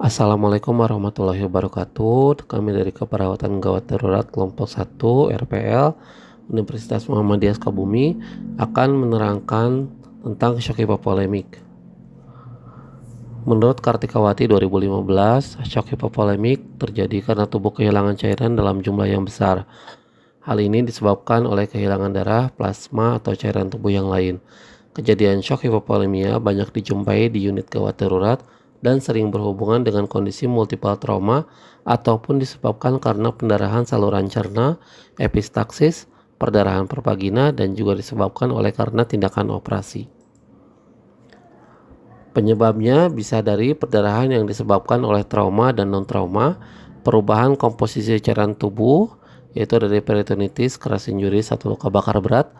Assalamualaikum warahmatullahi wabarakatuh. Kami dari Keperawatan Gawat Darurat Kelompok 1 RPL Universitas Muhammadiyah Sukabumi akan menerangkan tentang shock hipovolemik. Menurut Kartikawati 2015, shock hipovolemik terjadi karena tubuh kehilangan cairan dalam jumlah yang besar. Hal ini disebabkan oleh kehilangan darah, plasma, atau cairan tubuh yang lain. Kejadian shock hipovolemia banyak dijumpai di unit gawat darurat dan sering berhubungan dengan kondisi multiple trauma ataupun disebabkan karena pendarahan saluran cerna, epistaksis, perdarahan pervagina, dan juga disebabkan oleh karena tindakan operasi. Penyebabnya bisa dari perdarahan yang disebabkan oleh trauma dan non-trauma, perubahan komposisi cairan tubuh, yaitu dari peritonitis, keras injuris, atau luka bakar berat.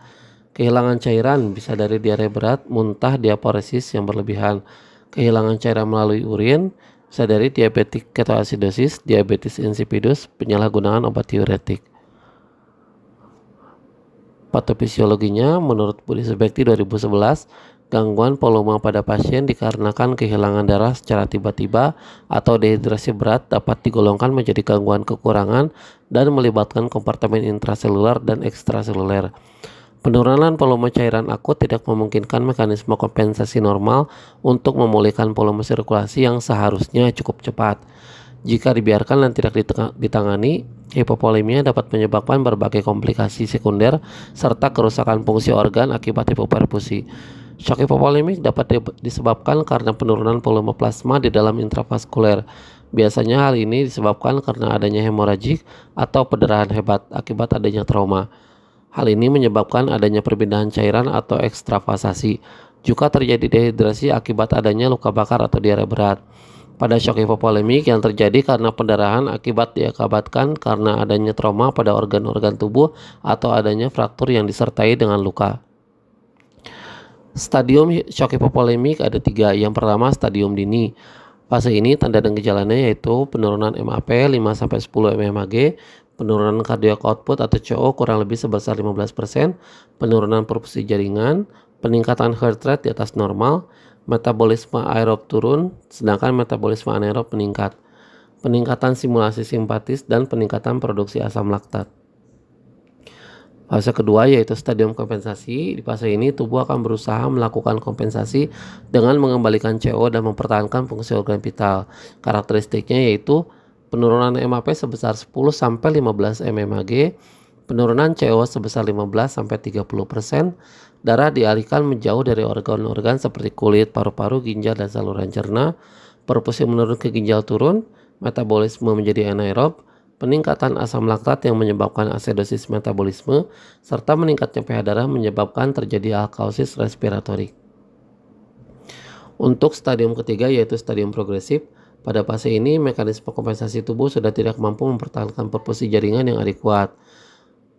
Kehilangan cairan bisa dari diare berat, muntah, diaporesis yang berlebihan. Kehilangan cairan melalui urin bisa dari diabetik ketoasidosis, diabetes insipidus, penyalahgunaan obat diuretik. Patofisiologinya menurut Budi Subekti 2011, gangguan volume pada pasien dikarenakan kehilangan darah secara tiba-tiba atau dehidrasi berat dapat digolongkan menjadi gangguan kekurangan dan melibatkan kompartemen intraseluler dan ekstraseluler. Penurunan volume cairan akut tidak memungkinkan mekanisme kompensasi normal untuk memulihkan volume sirkulasi yang seharusnya cukup cepat. Jika dibiarkan dan tidak ditangani, hipovolemia dapat menyebabkan berbagai komplikasi sekunder serta kerusakan fungsi organ akibat hipoperfusi. Shock hipovolemik dapat disebabkan karena penurunan volume plasma di dalam intravaskuler. Biasanya hal ini disebabkan karena adanya hemoragik atau perdarahan hebat akibat adanya trauma. Hal ini menyebabkan adanya perpindahan cairan atau ekstravasasi. Juga terjadi dehidrasi akibat adanya luka bakar atau diare berat. Pada shock hipovolemik yang terjadi karena pendarahan akibat diakibatkan karena adanya trauma pada organ-organ tubuh atau adanya fraktur yang disertai dengan luka. Stadium shock hipovolemik ada 3. Yang pertama, stadium dini. Fase ini tanda dan gejalanya yaitu penurunan MAP 5-10 mmHg, penurunan cardiac output atau CO kurang lebih sebesar 15%, penurunan perfusi jaringan, peningkatan heart rate di atas normal, metabolisme aerob turun, sedangkan metabolisme anaerob meningkat, peningkatan simulasi simpatis, dan peningkatan produksi asam laktat. Fase kedua yaitu stadium kompensasi. Di fase ini tubuh akan berusaha melakukan kompensasi dengan mengembalikan CO dan mempertahankan fungsi organ vital. Karakteristiknya yaitu penurunan MAP sebesar 10-15 mmHg, penurunan CO sebesar 15-30%, darah dialihkan menjauh dari organ-organ seperti kulit, paru-paru, ginjal, dan saluran cerna, perfusi menurun ke ginjal turun, metabolisme menjadi anaerob, peningkatan asam laktat yang menyebabkan asedosis metabolisme, serta meningkatnya pH darah menyebabkan terjadi alkalosis respiratorik. Untuk stadium ketiga yaitu stadium progresif, pada fase ini mekanisme kompensasi tubuh sudah tidak mampu mempertahankan perfusi jaringan yang adekuat.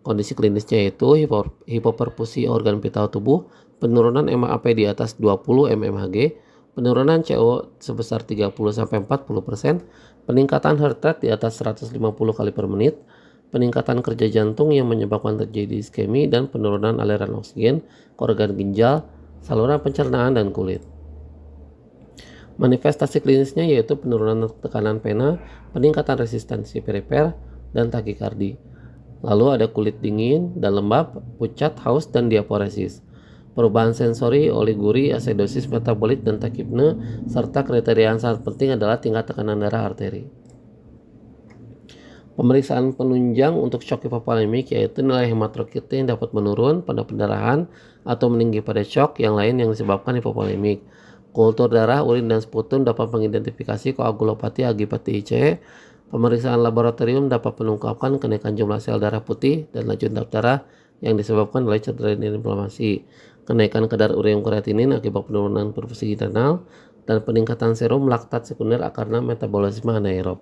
Kondisi klinisnya yaitu hipoperfusi organ vital tubuh, penurunan MAP di atas 20 mmHg, penurunan CO sebesar 30-40%, peningkatan heart rate di atas 150 kali per menit, peningkatan kerja jantung yang menyebabkan terjadi iskemi, dan penurunan aliran oksigen ke organ ginjal, saluran pencernaan, dan kulit. Manifestasi klinisnya yaitu penurunan tekanan vena, peningkatan resistensi perifer, dan takikardi. Lalu ada kulit dingin dan lembab, pucat, haus, dan diaporesis. Perubahan sensori, oliguri, asedosis metabolik, dan takipne, serta kriteria yang sangat penting adalah tingkat tekanan darah arteri. Pemeriksaan penunjang untuk shock hipovolemik yaitu nilai hematokrite yang dapat menurun pada pendarahan atau meninggi pada shock yang lain yang disebabkan hipovolemik. Kultur darah, urin, dan sputum dapat mengidentifikasi koagulopati akibat TIC. Pemeriksaan laboratorium dapat mengungkapkan kenaikan jumlah sel darah putih dan laju darah yang disebabkan oleh cedera dan inflamasi, kenaikan kadar ureum kreatinin akibat penurunan perfusi renal, dan peningkatan serum laktat sekunder karena metabolisme anaerob.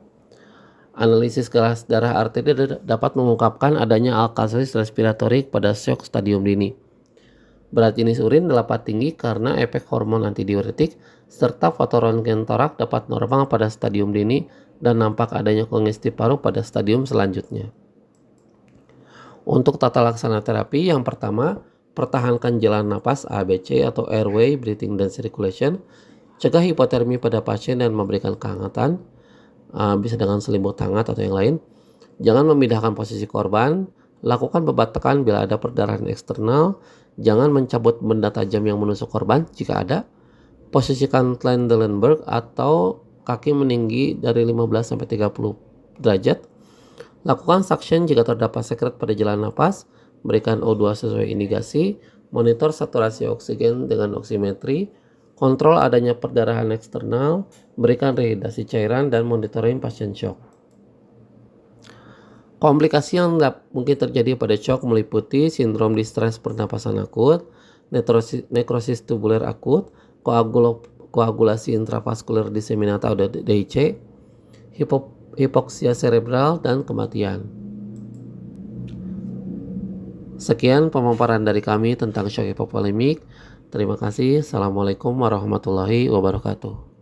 Analisis gas darah arteri dapat mengungkapkan adanya alkalosis respiratorik pada shock stadium dini. Berat jenis urin dapat tinggi karena efek hormon antidiuretik, serta foto ronggen torak dapat normal pada stadium dini dan nampak adanya kongesti paru pada stadium selanjutnya. Untuk tata laksana terapi, yang pertama, pertahankan jalan napas ABC atau airway, breathing, dan circulation, cegah hipotermi pada pasien dan memberikan kehangatan, bisa dengan selimut hangat atau yang lain. Jangan memindahkan posisi korban, lakukan bebat tekan bila ada perdarahan eksternal, jangan mencabut benda tajam yang menusuk korban jika ada. Posisikan Trendelenburg atau kaki meninggi dari 15-30 derajat. Lakukan suction jika terdapat sekret pada jalan napas, berikan O2 sesuai indikasi, monitor saturasi oksigen dengan oximetri, kontrol adanya perdarahan eksternal, berikan rehidrasi cairan, dan monitoring pasien shock. Komplikasi yang mungkin terjadi pada shock meliputi sindrom distres pernapasan akut, nekrosis tubuler akut, koagulasi intravaskuler diseminata atau DIC, hipoksia cerebral, dan kematian. Sekian pemaparan dari kami tentang shock hipovolemik. Terima kasih. Assalamualaikum warahmatullahi wabarakatuh.